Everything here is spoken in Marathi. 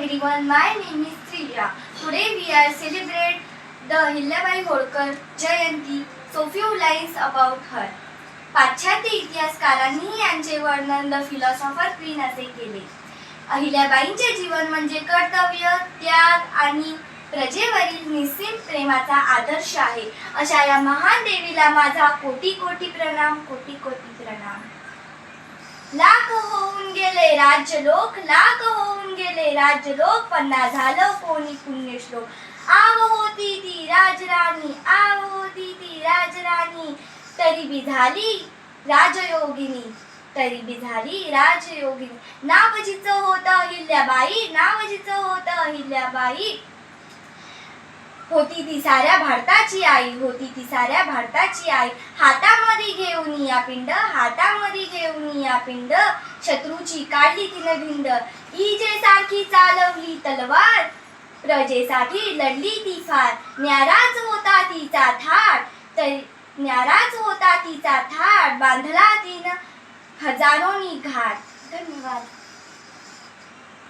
everyone, my name is Priya. Today we are celebrate the Ahilyabai Holkar Jayanti. So few lines about her. पाश्चात्य इतिहासकारांनी यांचे वर्णन द फिलॉसॉफर क्वीन असे केले. अहिल्याबाईंचे जीवन म्हणजे कर्तव्य, त्याग आणि प्रजेवरील निस्सीम प्रेमाचा आदर्श आहे. अशा या महान देवीला माझा कोटी कोटी प्रणाम, कोटी कोटी प्रणाम. लाख होऊन गेले राज्यलोक, लाख होऊन गेले राज्यलोक, पन्ना झालं कोणी पुण्यश्लोक. आव होती ती राजराणी, आव होती ती राजराणी, तरी बी झाली राजयोगिनी, तरी बी झाली राजयोगिनी. नाव जिचं होतं अहिल्याबाई, नाव जिचं होतं अहिल्याबाई, होती ती साऱ्या भारताची आई, होती ती साऱ्या भारताची आई. हातामध्ये घेऊन या पिंड, हातामध्ये घेऊन या पिंड, शत्रूची काढली तिनं भिंड. इजेसारखी चालवली तलवार, प्रजेसाठी लढली ती फार. न्याराच होता तिचा थाट, न्याराच होता तिचा थाट, बांधला तिनं हजारोनी घाट. धन्यवाद.